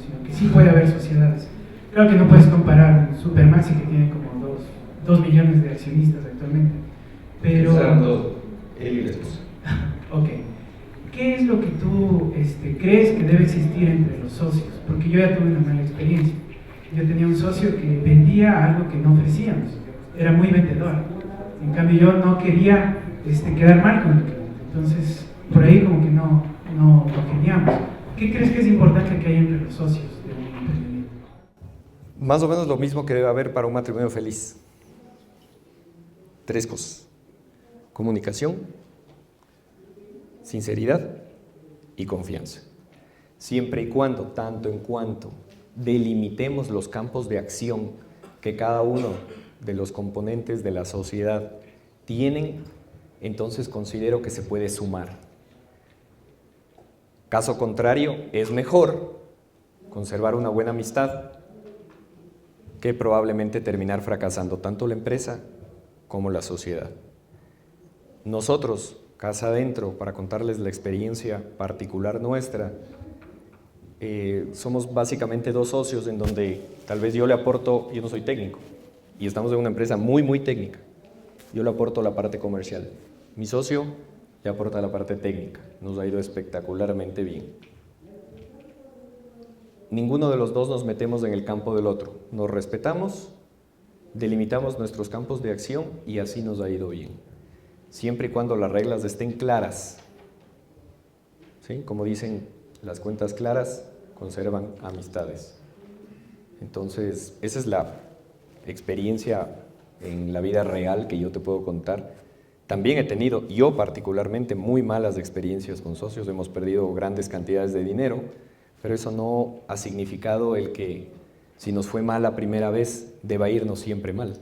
sino que sí puede haber sociedades. Claro que no puedes comparar un Supermaxi que tiene como 2 millones de accionistas actualmente, pero... Serán dos, él y la esposa. Ok. ¿Qué es lo que tú crees que debe existir entre los socios? Porque yo ya tuve una mala experiencia. Yo tenía un socio que vendía algo que no ofrecíamos, era muy vendedor. En cambio yo no quería quedar mal con el cliente, entonces por ahí como que no congeniamos. ¿Qué crees que es importante que haya entre los socios de un emprendimiento? Más o menos lo mismo que debe haber para un matrimonio feliz. 3 cosas: comunicación, sinceridad y confianza. Siempre y cuando, tanto en cuanto delimitemos los campos de acción que cada uno de los componentes de la sociedad tienen, entonces considero que se puede sumar. Caso contrario, es mejor conservar una buena amistad que probablemente terminar fracasando tanto la empresa como la sociedad. Nosotros, Casa Adentro, para contarles la experiencia particular nuestra, somos básicamente 2 socios en donde tal vez yo le aporto, yo no soy técnico, y estamos en una empresa muy técnica. Yo le aporto la parte comercial, mi socio le aporta la parte técnica. Nos ha ido espectacularmente bien. Ninguno de los dos nos metemos en el campo del otro, nos respetamos, delimitamos nuestros campos de acción y así nos ha ido bien. Siempre y cuando las reglas estén claras, ¿sí? Como dicen, las cuentas claras conservan amistades. Entonces, esa es la experiencia en la vida real que yo te puedo contar. También he tenido, yo particularmente, muy malas experiencias con socios. Hemos perdido grandes cantidades de dinero, pero eso no ha significado el que, si nos fue mal la primera vez, deba irnos siempre mal.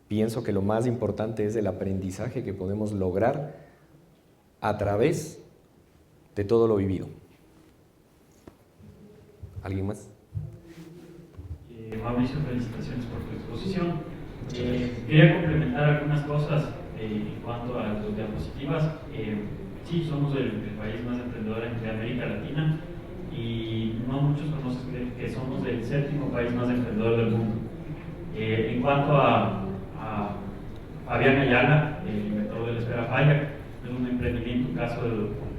Pienso que lo más importante es el aprendizaje que podemos lograr a través de todo lo vivido. ¿Alguien más? Mauricio, felicitaciones por tu exposición. Quería complementar algunas cosas en cuanto a las diapositivas. Sí, somos el país más emprendedor de América Latina y no muchos conocen que somos el 7º país más emprendedor del mundo. En cuanto a Fabián Ayala, el inventor de la esfera Falla, es un emprendimiento, un caso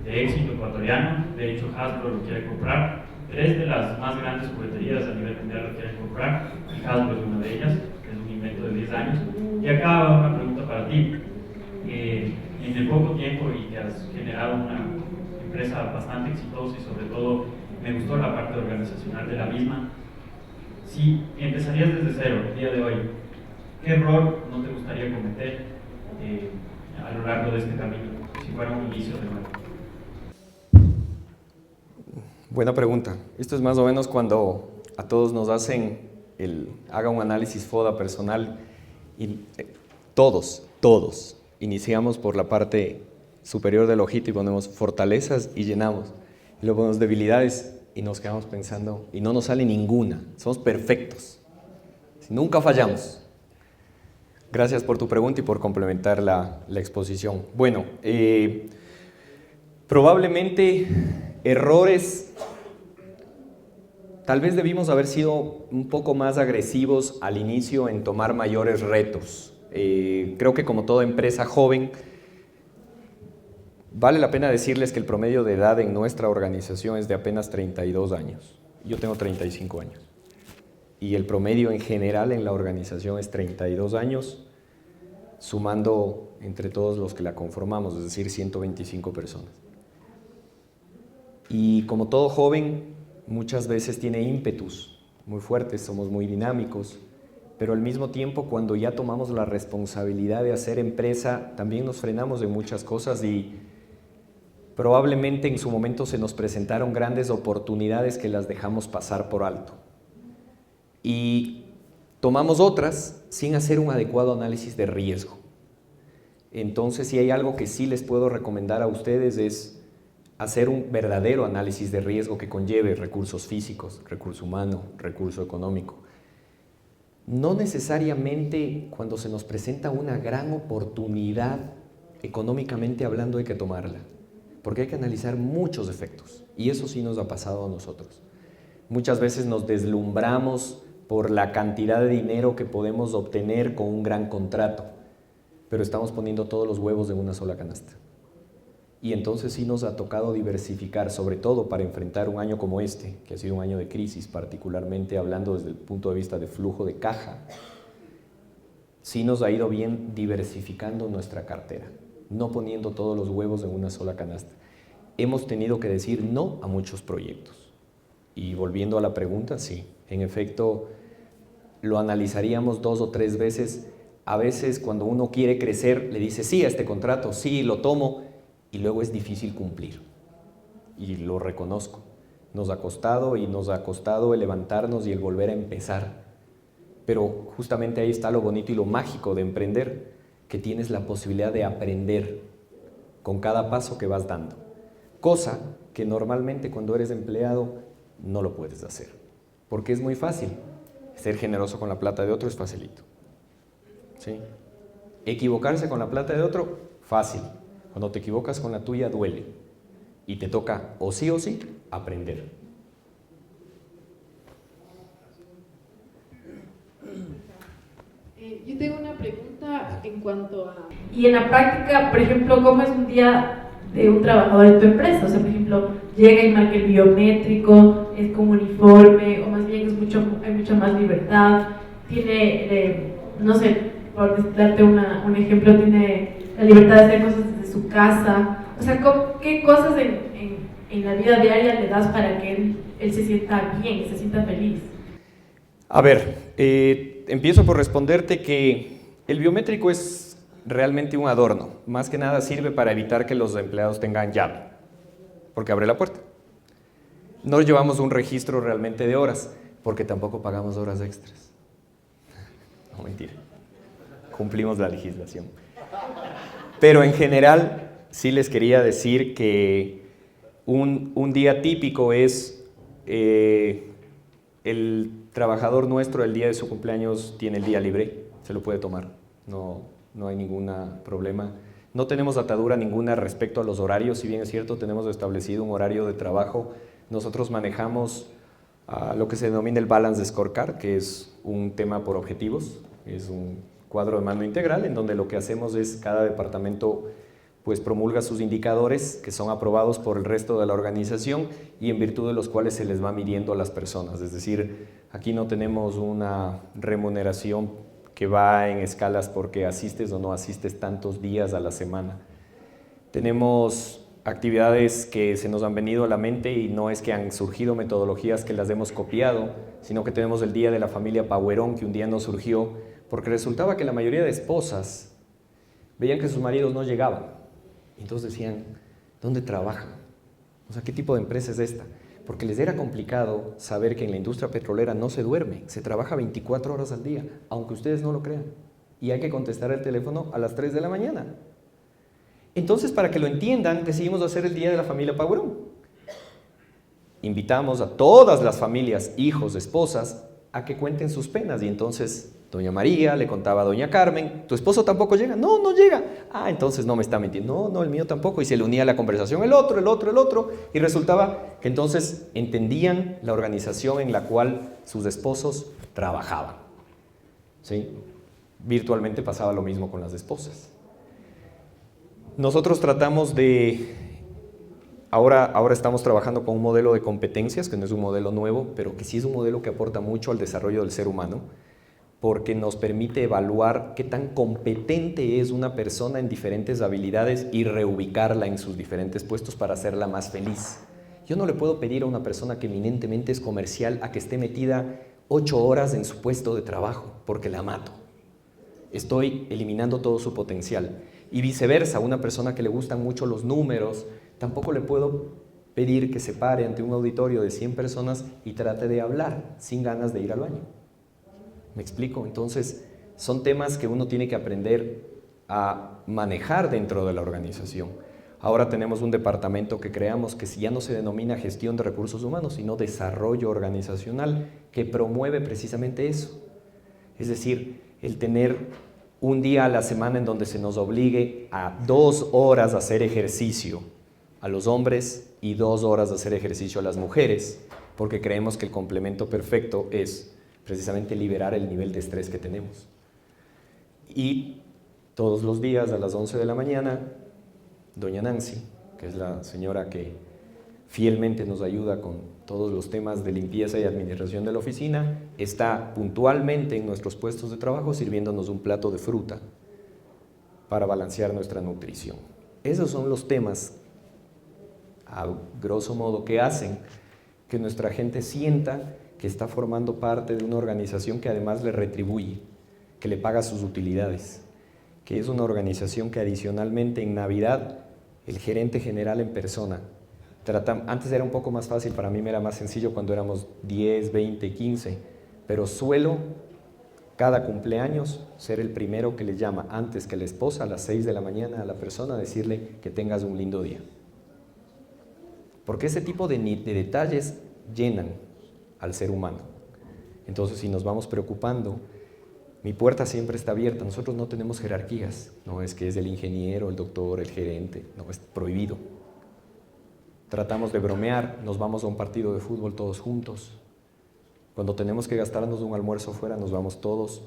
de éxito ecuatoriano. De hecho, Hasbro lo quiere comprar. 3 de las más grandes jugueterías a nivel mundial lo quieren comprar, y Hasbro es una de ellas. Es un invento de 10 años. Y acá va una pregunta para ti. En el poco tiempo y que has generado una empresa bastante exitosa y sobre todo me gustó la parte organizacional de la misma, si empezarías desde cero el día de hoy, ¿qué error no te gustaría cometer a lo largo de este camino, si fuera un inicio de nuevo? Buena pregunta. Esto es más o menos cuando a todos nos hacen haga un análisis FODA personal y todos iniciamos por la parte superior del ojito y ponemos fortalezas y llenamos. Y luego ponemos debilidades y nos quedamos pensando y no nos sale ninguna. Somos perfectos. Nunca fallamos. Gracias por tu pregunta y por complementar la exposición. Bueno, probablemente errores, tal vez debimos haber sido un poco más agresivos al inicio en tomar mayores retos. Creo que como toda empresa joven, vale la pena decirles que el promedio de edad en nuestra organización es de apenas 32 años. Yo tengo 35 años. Y el promedio en general en la organización es 32 años, sumando entre todos los que la conformamos, es decir, 125 personas. Y como todo joven, muchas veces tiene ímpetus muy fuertes, somos muy dinámicos, pero al mismo tiempo cuando ya tomamos la responsabilidad de hacer empresa, también nos frenamos de muchas cosas y probablemente en su momento se nos presentaron grandes oportunidades que las dejamos pasar por alto. Y tomamos otras sin hacer un adecuado análisis de riesgo. Entonces, si hay algo que sí les puedo recomendar a ustedes es hacer un verdadero análisis de riesgo que conlleve recursos físicos, recurso humano, recurso económico. No necesariamente cuando se nos presenta una gran oportunidad, económicamente hablando, hay que tomarla, porque hay que analizar muchos efectos, y eso sí nos ha pasado a nosotros. Muchas veces nos deslumbramos por la cantidad de dinero que podemos obtener con un gran contrato, pero estamos poniendo todos los huevos en una sola canasta. Y entonces sí nos ha tocado diversificar, sobre todo para enfrentar un año como este, que ha sido un año de crisis, particularmente hablando desde el punto de vista de flujo de caja. Sí nos ha ido bien diversificando nuestra cartera, no poniendo todos los huevos en una sola canasta. Hemos tenido que decir no a muchos proyectos. Y volviendo a la pregunta, sí, en efecto, lo analizaríamos 2 o 3 veces. A veces cuando uno quiere crecer, le dice sí a este contrato, sí, lo tomo, y luego es difícil cumplir. Y lo reconozco. Nos ha costado y nos ha costado el levantarnos y el volver a empezar. Pero justamente ahí está lo bonito y lo mágico de emprender, que tienes la posibilidad de aprender con cada paso que vas dando. Cosa que normalmente cuando eres empleado no lo puedes hacer. Porque es muy fácil. Ser generoso con la plata de otro es facilito. ¿Sí? Equivocarse con la plata de otro, fácil. Cuando te equivocas con la tuya, duele. Y te toca o sí, aprender. Yo tengo una pregunta en cuanto a... Y en la práctica, por ejemplo, ¿cómo es un día de un trabajador en tu empresa? O sea, por ejemplo, llega y marca el biométrico, es como uniforme, o más bien hay mucha más libertad, tiene, no sé, por darte un ejemplo, tiene la libertad de hacer cosas desde su casa. O sea, ¿qué cosas en la vida diaria le das para que él se sienta bien, se sienta feliz? A ver, empiezo por responderte que el biométrico es realmente un adorno. Más que nada sirve para evitar que los empleados tengan llave, porque abre la puerta. No llevamos un registro realmente de horas, porque tampoco pagamos horas extras. No, mentira. Cumplimos la legislación. Pero en general, sí les quería decir que un día típico es el trabajador nuestro, el día de su cumpleaños tiene el día libre, se lo puede tomar, no hay ningún problema. No tenemos atadura ninguna respecto a los horarios, si bien es cierto, tenemos establecido un horario de trabajo. Nosotros manejamos lo que se denomina el Balance Scorecard, que es un tema por objetivos, es un cuadro de mando integral en donde lo que hacemos es cada departamento pues promulga sus indicadores que son aprobados por el resto de la organización y en virtud de los cuales se les va midiendo a las personas. Es decir, aquí no tenemos una remuneración que va en escalas porque asistes o no asistes tantos días a la semana. Tenemos actividades que se nos han venido a la mente y no es que han surgido metodologías que las hemos copiado, sino que tenemos el Día de la Familia Pauerón, que un día nos surgió porque resultaba que la mayoría de esposas veían que sus maridos no llegaban. Y entonces decían, ¿dónde trabajan? O sea, ¿qué tipo de empresa es esta? Porque les era complicado saber que en la industria petrolera no se duerme, se trabaja 24 horas al día, aunque ustedes no lo crean. Y hay que contestar el teléfono a las 3 de la mañana. Entonces, para que lo entiendan, decidimos hacer el Día de la Familia Pauerón. Invitamos a todas las familias, hijos, esposas, a que cuenten sus penas. Y entonces, doña María le contaba a doña Carmen, ¿tu esposo tampoco llega? No, no llega. Ah, entonces no me está mintiendo. No, el mío tampoco. Y se le unía a la conversación el otro. Y resultaba que entonces entendían la organización en la cual sus esposos trabajaban. ¿Sí? Virtualmente pasaba lo mismo con las esposas. Nosotros tratamos de... Ahora estamos trabajando con un modelo de competencias, que no es un modelo nuevo, pero que sí es un modelo que aporta mucho al desarrollo del ser humano, porque nos permite evaluar qué tan competente es una persona en diferentes habilidades y reubicarla en sus diferentes puestos para hacerla más feliz. Yo no le puedo pedir a una persona que eminentemente es comercial a que esté metida 8 horas en su puesto de trabajo, porque la mato. Estoy eliminando todo su potencial. Y viceversa, una persona que le gustan mucho los números, tampoco le puedo pedir que se pare ante un auditorio de 100 personas y trate de hablar sin ganas de ir al baño. ¿Me explico? Entonces, son temas que uno tiene que aprender a manejar dentro de la organización. Ahora tenemos un departamento que creamos que ya no se denomina gestión de recursos humanos, sino desarrollo organizacional, que promueve precisamente eso. Es decir, el tener un día a la semana en donde se nos obligue a 2 horas a hacer ejercicio, a los hombres y 2 horas de hacer ejercicio a las mujeres, porque creemos que el complemento perfecto es precisamente liberar el nivel de estrés que tenemos. Y todos los días a las 11 de la mañana, doña Nancy, que es la señora que fielmente nos ayuda con todos los temas de limpieza y administración de la oficina, está puntualmente en nuestros puestos de trabajo sirviéndonos un plato de fruta para balancear nuestra nutrición. Esos son los temas, a grosso modo, que hacen que nuestra gente sienta que está formando parte de una organización que además le retribuye, que le paga sus utilidades, que es una organización que adicionalmente en Navidad el gerente general en persona antes era un poco más fácil, para mí me era más sencillo cuando éramos 10, 20, 15, pero suelo cada cumpleaños ser el primero que le llama antes que la esposa a las 6 de la mañana a la persona a decirle que tengas un lindo día. Porque ese tipo de detalles llenan al ser humano. Entonces, si nos vamos preocupando, mi puerta siempre está abierta. Nosotros no tenemos jerarquías, no es que es el ingeniero, el doctor, el gerente, no, es prohibido. Tratamos de bromear, nos vamos a un partido de fútbol todos juntos. Cuando tenemos que gastarnos un almuerzo fuera, nos vamos todos,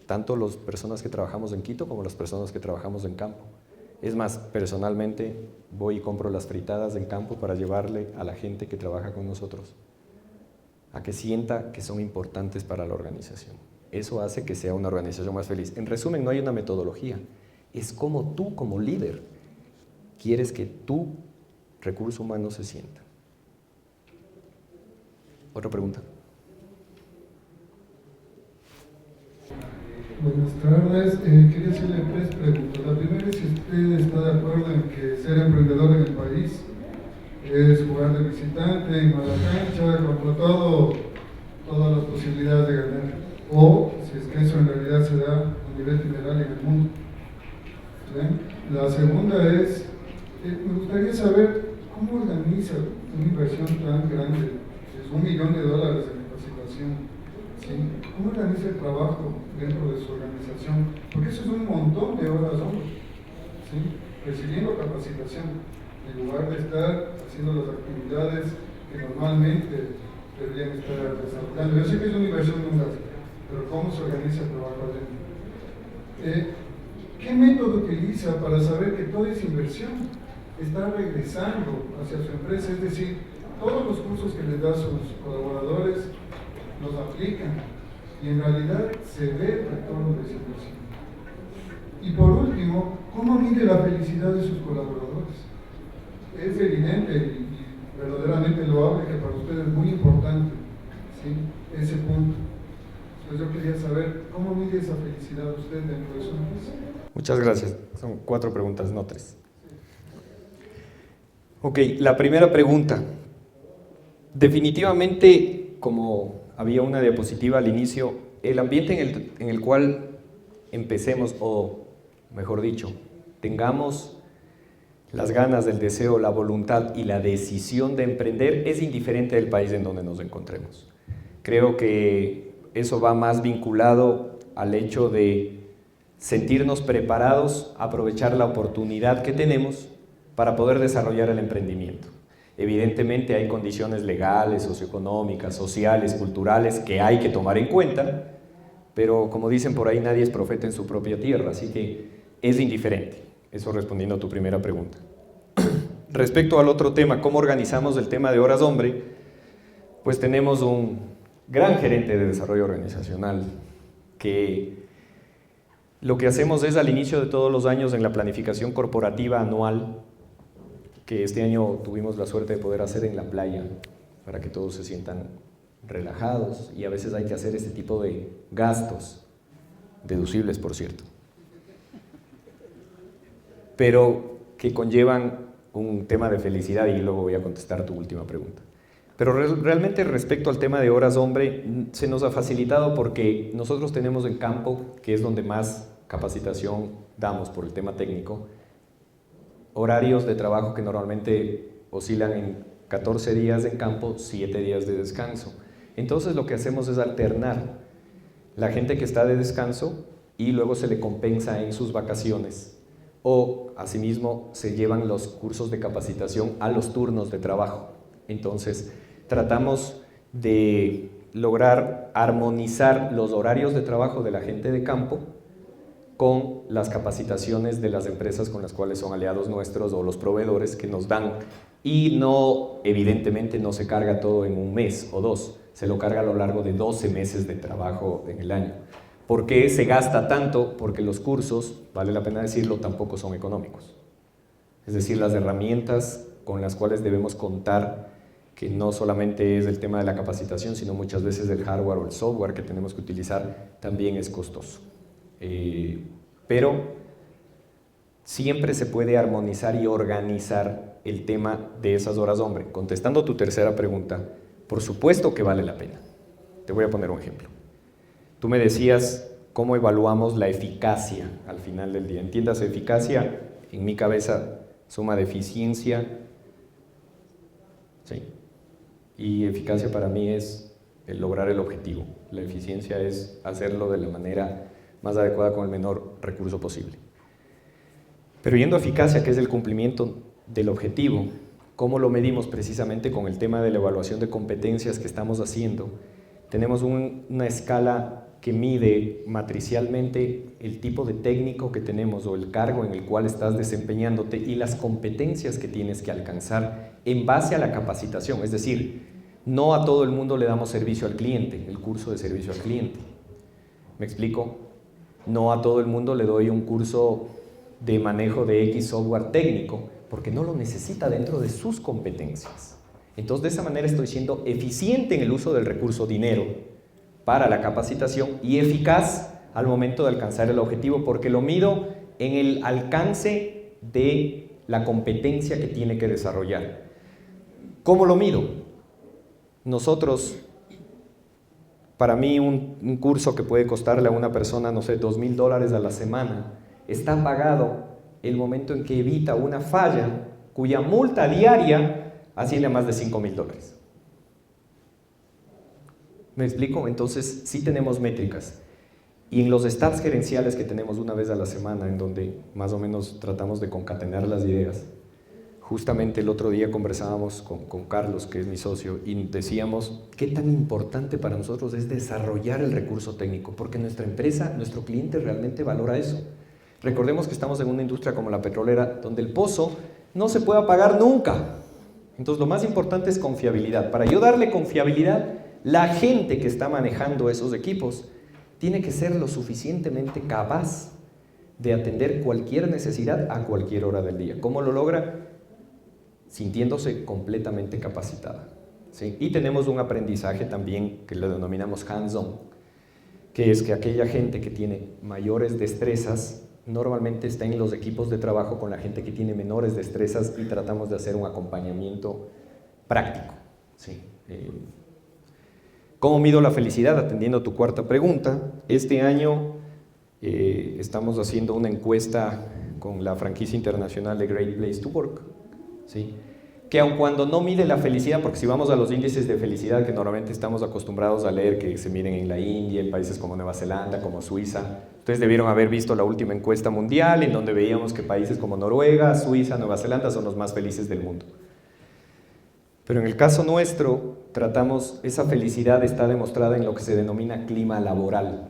tanto las personas que trabajamos en Quito como las personas que trabajamos en campo. Es más, personalmente voy y compro las fritadas en campo para llevarle a la gente que trabaja con nosotros, a que sienta que son importantes para la organización. Eso hace que sea una organización más feliz. En resumen, no hay una metodología, es como tú como líder quieres que tu recurso humano se sienta. ¿Otra pregunta? Buenas tardes, quería hacerle 3 preguntas. La primera es si usted está de acuerdo en que ser emprendedor en el país es jugar de visitante en mala cancha, contra todas las posibilidades de ganar, o si es que eso en realidad se da a nivel general en el mundo. ¿Sí? La segunda es, me gustaría saber cómo organiza una inversión tan grande, es $1 millón en capacitación. ¿Sí? ¿Cómo organiza el trabajo dentro de su organización? Porque eso es un montón de horas hombre, ¿sí? Recibiendo capacitación, en lugar de estar haciendo las actividades que normalmente deberían estar desarrollando. Yo sé que es una inversión de un gasto, pero ¿cómo se organiza el trabajo adentro? ¿Qué método utiliza para saber que toda esa inversión está regresando hacia su empresa? Es decir, todos los cursos que les da a sus colaboradores los aplican y en realidad se ve el retorno de esa inversión. Y por último, ¿cómo mide la felicidad de sus colaboradores? Es evidente y verdaderamente loable que para usted es muy importante, ¿sí?, ese punto. Entonces yo quería saber cómo mide esa felicidad usted dentro de su empresa. Muchas gracias. Son 4 preguntas, no 3. Ok, la primera pregunta. Definitivamente, como había una diapositiva al inicio, el ambiente en el cual empecemos, o mejor dicho, tengamos las ganas, el deseo, la voluntad y la decisión de emprender, es indiferente del país en donde nos encontremos. Creo que eso va más vinculado al hecho de sentirnos preparados, aprovechar la oportunidad que tenemos para poder desarrollar el emprendimiento. Evidentemente hay condiciones legales, socioeconómicas, sociales, culturales que hay que tomar en cuenta, pero como dicen por ahí, nadie es profeta en su propia tierra, así que es indiferente. Eso respondiendo a tu primera pregunta. Respecto al otro tema, ¿cómo organizamos el tema de horas hombre? Pues tenemos un gran gerente de desarrollo organizacional que lo que hacemos es al inicio de todos los años en la planificación corporativa anual, que este año tuvimos la suerte de poder hacer en la playa, para que todos se sientan relajados, y a veces hay que hacer este tipo de gastos, deducibles por cierto, pero que conllevan un tema de felicidad, y luego voy a contestar tu última pregunta. Pero realmente respecto al tema de horas hombre, se nos ha facilitado porque nosotros tenemos en campo, que es donde más capacitación damos por el tema técnico, horarios de trabajo que normalmente oscilan en 14 días en campo, 7 días de descanso. Entonces lo que hacemos es alternar la gente que está de descanso y luego se le compensa en sus vacaciones o asimismo se llevan los cursos de capacitación a los turnos de trabajo. Entonces, tratamos de lograr armonizar los horarios de trabajo de la gente de campo con las capacitaciones de las empresas con las cuales son aliados nuestros o los proveedores que nos dan, y no, evidentemente no se carga todo en un mes o dos, se lo carga a lo largo de 12 meses de trabajo en el año. ¿Por qué se gasta tanto? Porque los cursos, vale la pena decirlo, tampoco son económicos. Es decir, las herramientas con las cuales debemos contar, que no solamente es el tema de la capacitación, sino muchas veces el hardware o el software que tenemos que utilizar, también es costoso. Pero siempre se puede armonizar y organizar el tema de esas horas hombre. Contestando tu tercera pregunta, por supuesto que vale la pena. Te voy a poner un ejemplo. Tú me decías cómo evaluamos la eficacia al final del día. Entiendas, eficacia, en mi cabeza, suma de eficiencia, ¿sí? Y eficacia para mí es el lograr el objetivo. La eficiencia es hacerlo de la manera más adecuada con el menor recurso posible. Pero yendo a eficacia, que es el cumplimiento del objetivo, ¿cómo lo medimos? Precisamente con el tema de la evaluación de competencias que estamos haciendo. Tenemos una escala que mide matricialmente el tipo de técnico que tenemos o el cargo en el cual estás desempeñándote y las competencias que tienes que alcanzar en base a la capacitación. Es decir, no a todo el mundo le damos servicio al cliente, el curso de servicio al cliente. ¿Me explico? No a todo el mundo le doy un curso de manejo de X software técnico porque no lo necesita dentro de sus competencias. Entonces, de esa manera estoy siendo eficiente en el uso del recurso dinero para la capacitación y eficaz al momento de alcanzar el objetivo, porque lo mido en el alcance de la competencia que tiene que desarrollar. ¿Cómo lo mido? Nosotros, para mí un curso que puede costarle a una persona, no sé, $2,000 a la semana, está pagado el momento en que evita una falla cuya multa diaria asciende a más de $5,000. ¿Me explico? Entonces, sí tenemos métricas. Y en los staffs gerenciales que tenemos una vez a la semana, en donde más o menos tratamos de concatenar las ideas, justamente el otro día conversábamos con Carlos, que es mi socio, y decíamos qué tan importante para nosotros es desarrollar el recurso técnico, porque nuestra empresa, nuestro cliente realmente valora eso. Recordemos que estamos en una industria como la petrolera, donde el pozo no se puede apagar nunca. Entonces, lo más importante es confiabilidad. Para yo darle confiabilidad, la gente que está manejando esos equipos tiene que ser lo suficientemente capaz de atender cualquier necesidad a cualquier hora del día. ¿Cómo lo logra? Sintiéndose completamente capacitada, ¿sí? Y tenemos un aprendizaje también que lo denominamos hands-on, que es que aquella gente que tiene mayores destrezas normalmente está en los equipos de trabajo con la gente que tiene menores destrezas y tratamos de hacer un acompañamiento práctico, ¿sí? ¿Cómo mido la felicidad? Atendiendo a tu cuarta pregunta, este año estamos haciendo una encuesta con la franquicia internacional de Great Place to Work, ¿sí? Que aun cuando no mide la felicidad, porque si vamos a los índices de felicidad que normalmente estamos acostumbrados a leer, que se miden en la India, en países como Nueva Zelanda, como Suiza, ustedes debieron haber visto la última encuesta mundial en donde veíamos que países como Noruega, Suiza, Nueva Zelanda son los más felices del mundo. Pero en el caso nuestro, tratamos, esa felicidad está demostrada en lo que se denomina clima laboral,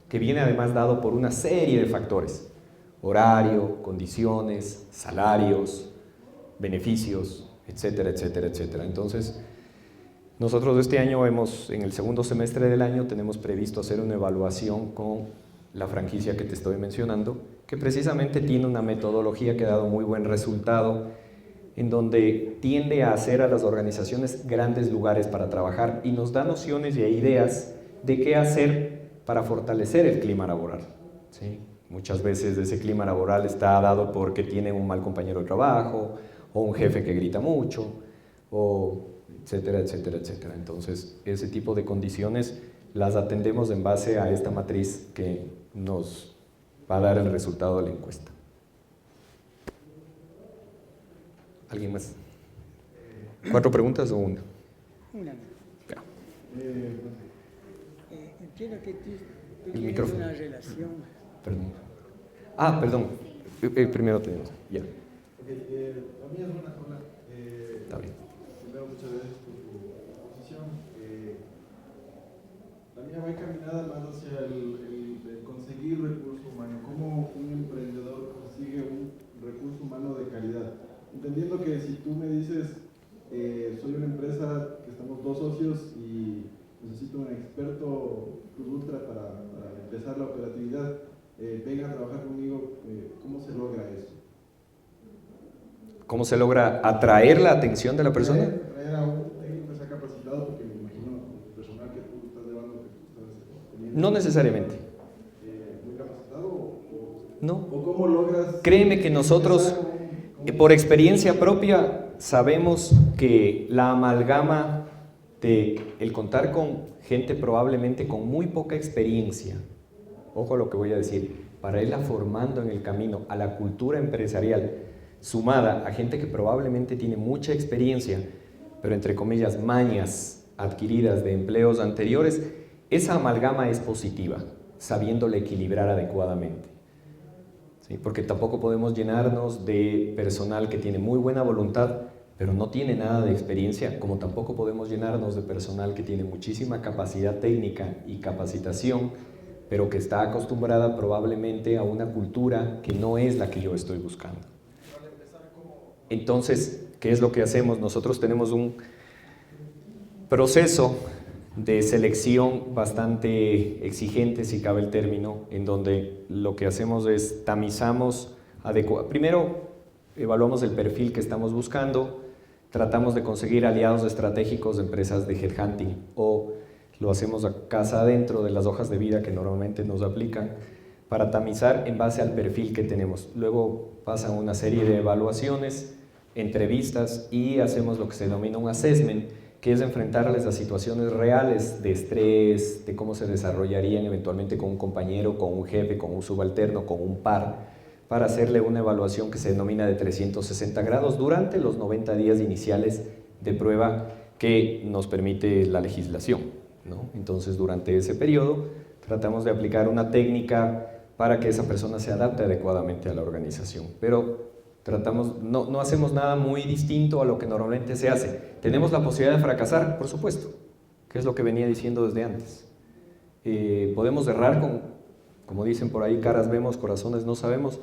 que viene además dado por una serie de factores: horario, condiciones, salarios, beneficios, etcétera, etcétera, etcétera. Entonces, nosotros este año en el segundo semestre del año, tenemos previsto hacer una evaluación con la franquicia que te estoy mencionando, que precisamente tiene una metodología que ha dado muy buen resultado, en donde tiende a hacer a las organizaciones grandes lugares para trabajar y nos da nociones y ideas de qué hacer para fortalecer el clima laboral, ¿sí? Muchas veces ese clima laboral está dado porque tienen un mal compañero de trabajo, o un jefe que grita mucho, o etcétera, etcétera, etcétera. Entonces, ese tipo de condiciones las atendemos en base a esta matriz que nos va a dar el resultado de la encuesta. ¿Alguien más? ¿4 preguntas o una? Una. Ya. Entiendo que tú El tienes micrófono. una relación. Perdón. Perdón. Primero tenemos, ya. Okay, la mía es una sola. Está bien. Primero, muchas gracias por tu exposición. La mía va encaminada más hacia el conseguir recurso humano. ¿Cómo un emprendedor consigue un recurso humano de calidad? Entendiendo que si tú me dices, soy una empresa que estamos 2 socios y necesito un experto plus ultra para empezar la operatividad, venga a trabajar conmigo, ¿cómo se logra eso? ¿Cómo se logra atraer la atención de la persona? Traer a un técnico que sea capacitado, porque me imagino el personal que tú estás llevando, que tú estás teniendo. No necesariamente. ¿Muy capacitado No. o cómo logras? Créeme que nosotros, por experiencia propia, sabemos que la amalgama de el contar con gente probablemente con muy poca experiencia, ojo a lo que voy a decir, para irla formando en el camino a la cultura empresarial, sumada a gente que probablemente tiene mucha experiencia, pero entre comillas mañas adquiridas de empleos anteriores, esa amalgama es positiva, sabiéndole equilibrar adecuadamente. ¿Sí? Porque tampoco podemos llenarnos de personal que tiene muy buena voluntad, pero no tiene nada de experiencia, como tampoco podemos llenarnos de personal que tiene muchísima capacidad técnica y capacitación, pero que está acostumbrada probablemente a una cultura que no es la que yo estoy buscando. Entonces, ¿qué es lo que hacemos? Nosotros tenemos un proceso de selección bastante exigente, si cabe el término, en donde lo que hacemos es tamizamos primero evaluamos el perfil que estamos buscando, tratamos de conseguir aliados estratégicos de empresas de headhunting o lo hacemos a casa adentro de las hojas de vida que normalmente nos aplican para tamizar en base al perfil que tenemos. Luego pasan una serie de evaluaciones, entrevistas y hacemos lo que se denomina un assessment, que es enfrentarles a situaciones reales de estrés, de cómo se desarrollarían eventualmente con un compañero, con un jefe, con un subalterno, con un par, para hacerle una evaluación que se denomina de 360 grados durante los 90 días iniciales de prueba que nos permite la legislación, ¿no? Entonces, durante ese periodo tratamos de aplicar una técnica para que esa persona se adapte adecuadamente a la organización, pero no hacemos nada muy distinto a lo que normalmente se hace. ¿Tenemos la posibilidad de fracasar? Por supuesto, que es lo que venía diciendo desde antes. ¿Podemos errar con, como dicen por ahí, caras vemos, corazones no sabemos?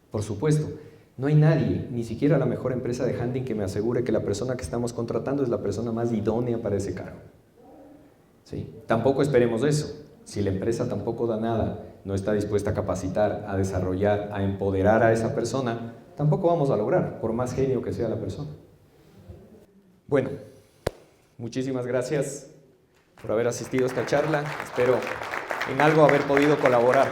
Por supuesto. No hay nadie, ni siquiera la mejor empresa de hunting, que me asegure que la persona que estamos contratando es la persona más idónea para ese cargo. ¿Sí? Tampoco esperemos eso. Si la empresa tampoco da nada, no está dispuesta a capacitar, a desarrollar, a empoderar a esa persona, tampoco vamos a lograr, por más genio que sea la persona. Bueno, muchísimas gracias por haber asistido a esta charla. Espero en algo haber podido colaborar.